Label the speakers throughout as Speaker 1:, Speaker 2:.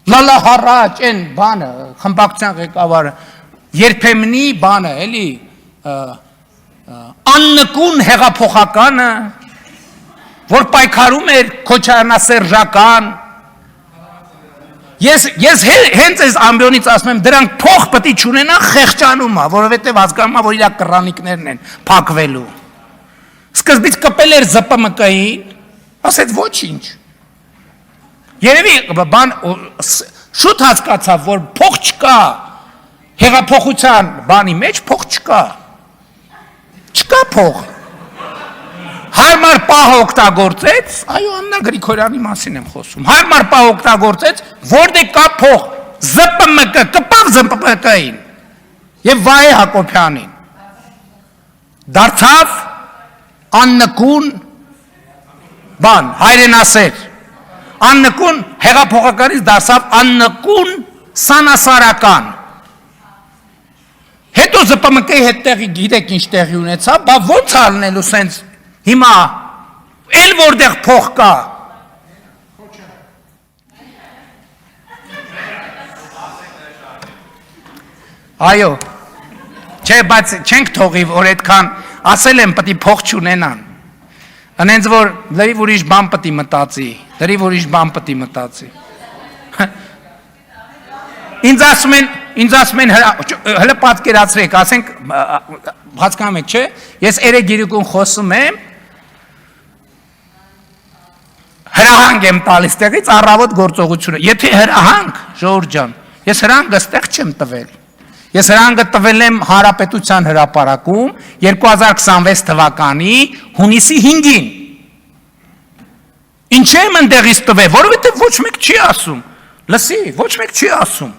Speaker 1: լալա հարաճ են բանը, խմբակցության ղեկավարը, երբեմնի բանը, էլի, աննկուն հեղափոխականը, որ պայքարում էր քոչարանասերժական, ես հենց այս ամբիոնից ասում եմ, դրանք փող պետք է չունենան խեղճանումա, որովհետև հասկանում եմ, որ իրա կռանիկներն են փակվելու։ Սկզբից կպել էր ԶՊՄԿ-ին, ասեց ոչինչ։ Երևի բան շուտ հասկացավ, որ փող չկա, հեղափոխության բանի մեջ փող չկա։ Չկա փող։ Հարմար պահ օգտագործեց, այո, Աննա Գրիգորյանի մասին եմ խոսում, հարմար պահ օգտագործեց, որտեղ կա փող, ԶՊՄԿ, կպավ ԶՊՄԿ-ին և Վահե Հակոբյանին, դարձավ աննկուն բան, հայրենասեր, աննկուն հեղափոխականից դարձավ աննկուն սանասարական, հետո ԶՊՄԿ-ի հետ տեղի գիտեք ինչ տեղի ունեցավ, բա ոնց ալնելու սենց հիմա էլ որտեղ փող կա այո չէ բայց չենք թողի որ այդքան ասել եմ պետք է փող չունենան անենց որ լրիվ ուրիշ բան պետք է մտածի լրիվ ուրիշ բան պետք է մտածի ինձ ասում են հələ պատկերացրեք ասենք հասկանում եք չէ ես երեգիրիկուն խոսում եմ հրահանգ եմ տալիս տեղից առավոտ գործողությունը եթե հրահանգ ժողովուրդ ջան ես հրահանգը ստեղ չեմ տվել ես հրահանգը տվել եմ Հանրապետության հրապարակում 2026 թվականի հունիսի 5-ին ինչ եմ ընդեղից տվել որովհետև ոչ մեկ չի ասում լսի ոչ մեկ չի ասում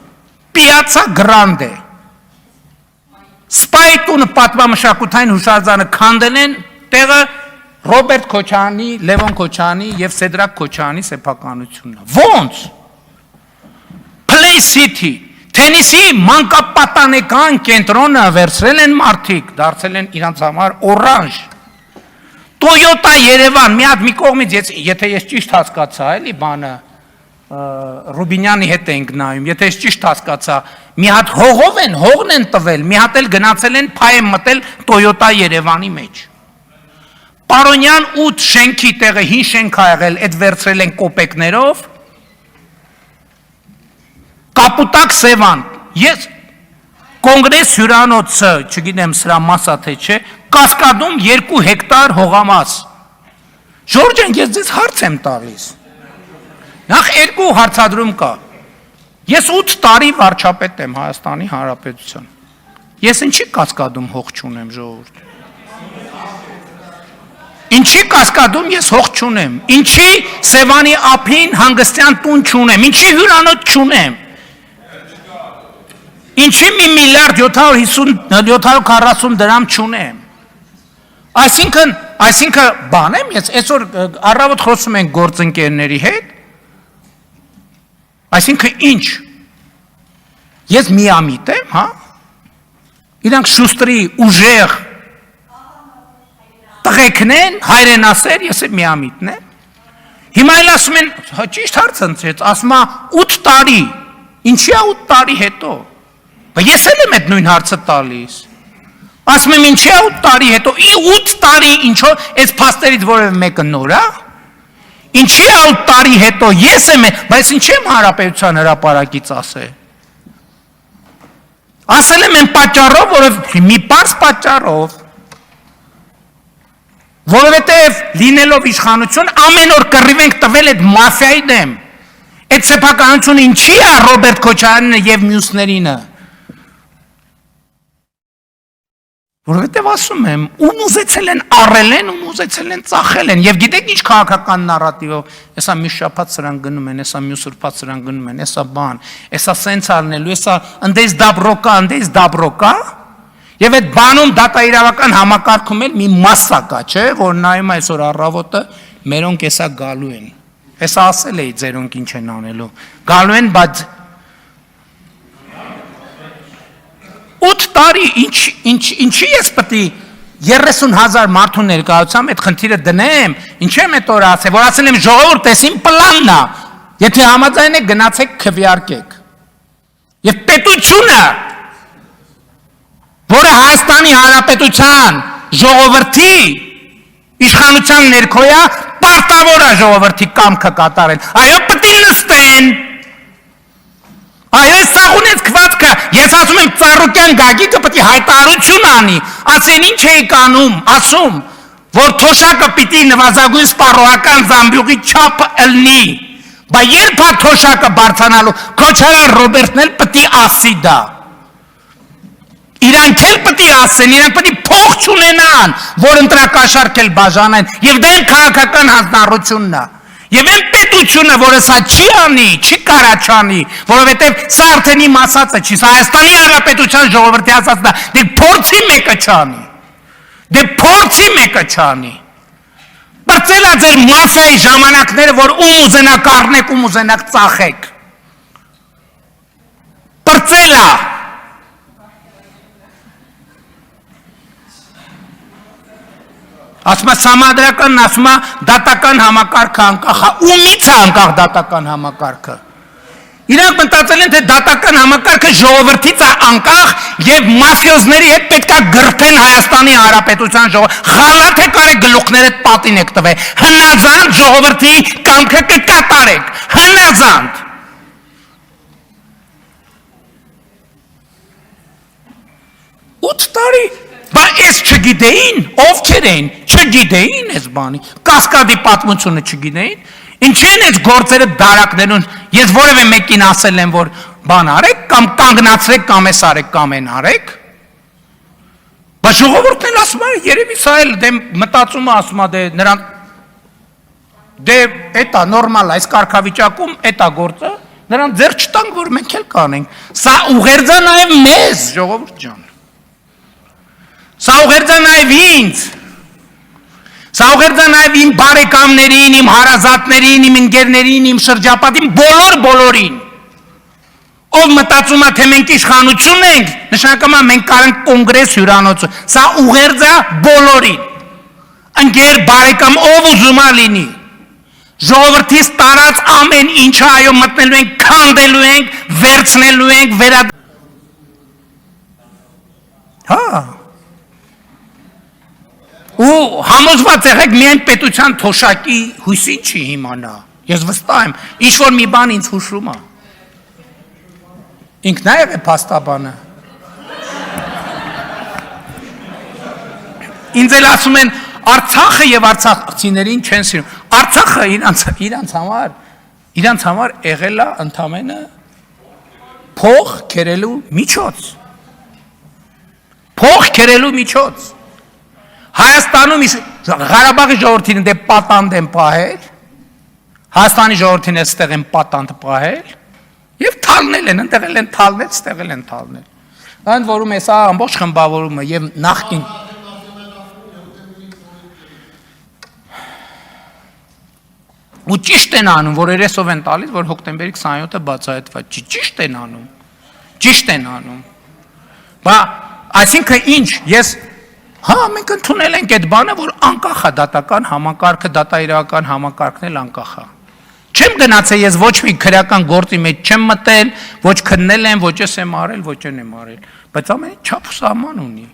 Speaker 1: Piazza Grande Սպայտուն պատմամշակութային հուշարձանը քանդել են տեղը Ռոբերտ Քոչարյանի, Լևոն Քոչարյանի և Սեդրակ Քոչարյանի սեփականությունն է։ Ոնց? Play City, թենիսի մանկապատանեկան կենտրոնը վերցրել են մարդիկ, դարձել են իրանց համար օրանժ։ Toyota Երևան, մի հատ մի կողմից, եթե ես ճիշտ հասկացա, էլի բանը, Ռուբինյանի հետ ենք նայում, եթե ես ճիշտ հասկացա, մի հատ հողն են տվել, մի հատ էլ գնացել են փայ են մտել Toyota Երևանի մեջ։ Պարոնյան 8 շենքի տեղը հին շենք ա եղել, այդ վերցրել են կոպեկներով, Կապուտակ Սևան, ես կոնգրես հյուրանոցը, չգիտեմ սրա մասա թե չէ, Կասկադում 2 հեկտար հողամաս, Ժորժ են, ես ձեզ հարց եմ տալիս, նախ 2 հարցադրում կա, ես 8 տարի վարչապետ եմ Հայաստանի Հանրապետության, ես ինչի Կասկադում հող չունեմ ժողովուրդ, Ինչի Կասկադում ես հող չունեմ, ինչի Սևանի ափին հանգստյան տուն չունեմ, ինչի հյուրանոց չունեմ, ինչի 1 միլիարդ 740 դրամ չունեմ, այսինքն բան եմ ես, այսօր առավոտ խոսում ենք գործընկերների հետ, այսինքն ինչ, ես միամիտ եմ, հա, իրանք շուստրի, ուժեղ, տղեկն են, հայրենասեր, ես եմ միամիտն եմ, հիմա էլ ասում են, ճիշտ հարց ընցեց, ասում է 8 տարի, ինչի է 8 տարի հետո, ես էլ եմ այդ նույն հարցը տալիս, ասում եմ ինչի է 8 տարի հետո, 8 տարի ինչով, այս փաստերից որևէ մեկը նոր է, ինչի է 8 տարի հետո, ես եմ, բայց ինչ եմ Հանրապետության հրապարակից ասել, ասել եմ են պատճառով, որով մի պարզ պատճառով, որովհետև լինելով իշխանություն ամեն օր կռիվ ենք տվել այդ մաֆիայի դեմ, այդ սեփականությունը ինչի է Ռոբերտ Քոչարյանը և մյուսներինը, որովհետև ասում եմ, ում ուզեցել են առել են, ում ուզեցել են ծախել են, և գիտեք ինչ քաղաքական նարատիվով, եսա մի շաբաթ սրան գնում են, եսա մյուս ուրբաթ սրան գնում են, եսա բան, եսա սենց արնելու, եսա ընդես դաբրոկա, Եվ այդ բանում դատաիրավական համակարգում էլ մի մասսա կա, չէ, որ նայում այսօր առավոտը մերոնք եսա գալու են, եսա ասել էի ձերոնք ինչ են անելու, գալու են, բայց 8 տարի, ինչի ես պտի 30,000 մարդու ներկայությամբ այդ խնդիրը դնեմ, ինչ եմ էտ օր ասել, որ ասել եմ ժողովուրդ, ես իմ պլանն է, Եթե համաձայն եք գնացեք քվեարկեք։ Եվ պետությունը, որը Հայաստանի Հանրապետության ժողովրդի իշխանության ներքո է, պարտավոր է ժողովրդի կամքը կատարել։ Այո, պետք է նստեն։ Այո, սաղունեց քվածքը, ես ասում եմ Ծառուկյան Գագիկը պետք է հայտարարություն անի, ասեն ինչ էիք անում, ասում, որ թոշակը պիտի նվազագույն սպառողական զամբյուղի չափը ըլնի, բայց երբ է թոշակը բարձրանալու, Քոչարյան Ռոբերտն էլ պետք է ասի դա։ Իրանք էլ պետք է ասեն, իրանք պետք է փող չունենան, որ ընտրակաշառք էլ բաժանեն, եւ դա քաղաքական հանձնառությունն է։ Եվ այն պետությունը, որը սա չի անի, չի կարա չանի, որովհետև սա արդեն իմ ասածը չի, սա Հայաստանի Հանրապետության ժողովրդի ասածն է, դե փորձի մեկը չանի, դե փորձի մեկը չանի։ Բրծելա ձեր մաֆիայի ժամանակները, որ ում ուզենակ առնեք, ում ուզենակ ծախեք։ Բրծելա։ Ասում է համադրականն ասում է դատական համակարգը անկախ է, ումից է անկախ դատական համակարգը։ Իրանք մտածել են, թե դատական համակարգը ժողովրդից է անկախ եւ մաֆիոզների հետ պետք է գրթեն Հայաստանի Հանրապետության ժողովուրդ։ Խալաթ եք արեք գլուխներդ պատին եք տվել։ Հնազանդ ժողովրդի կամքը կկատարեք։ Հնազանդ։ Ութ տարի Բայց ես չգիտեին, ովքեր էին, չգիտեին ես բանի, Կասկադի պատմությունը չգիտեին, ինչի են ես գործերը դարակներուն, ես որևէ մեկին ասել եմ, որ բան արեք, կամ կանգնացրեք, կամ ես արեք, կամ են արեք, բայց ժողովուրդն էլ ասում է, երևի սա էլ դե մտածումը ասում է, դե նրան, դե էտա նորմալ է, այս կարգավիճակում էտա գործը, նրան ձեր չտանք, որ մենք էլ կանենք, սա ուղերձ է նաև մեզ, ժողովուրդ ջան։ Սա ուղերձ է նաև ինձ, սա ուղերձ է նաև իմ բարեկամներին, իմ հարազատներին, իմ ընկերներին, իմ շրջապատին, բոլորին, ով մտածում է, թե մենք իշխանություն ենք, նշանակում է մենք կարանք կոնգրես հյուրանոցը, սա ուղերձ է բոլորին, ընկեր, բարեկամ, ով ուզում է լինի, ժողովրդից տարած ամեն ինչը այո մտնելու ենք, քանդելու ենք, վերցնելու ենք, Հա, ու համոզված եղեք միայն պետության թոշակի հույսին չի հիմանա, ես վստահ եմ, ինչ-որ մի բան ինձ հուշում է, ինքն է եղե փաստաբանը, ինձ էլ ասում են, Արցախը և արցախցիներին չեն սիրում, Արցախը իրանց համար եղել է ընդամենը փող քերելու միջոց, Հայաստանում Ղարաբաղի ժողովրդին դե պատանդ են պահել, Հայաստանի ժողովրդին է ստեղ են պատանդ պահել, և թալնել են, ընդեղել են թալնել, ստեղել են թալնել։ Այն որում է սա ամբողջ խմբավորումը և նախքին։ Ու ճիշտ են անում, որ երեսով են տալիս, որ հոկտեմբերի 27-ը բացահայտված չի, ճիշտ են անում։ Բա, այսինքն ինչ, ես Հա, մենք ընդունել ենք այդ բանը, որ անկախ է դատական համակարգը, դատաիրական համակարգն էլ անկախ է։ Չեմ գնացել ես ոչ մի քրեական գործի մեջ չեմ մտել, ոչ քննել եմ, ոչ ես եմ արել, ոչ են եմ արել, բայց ամեն ինչ չափ ու սահման ունի։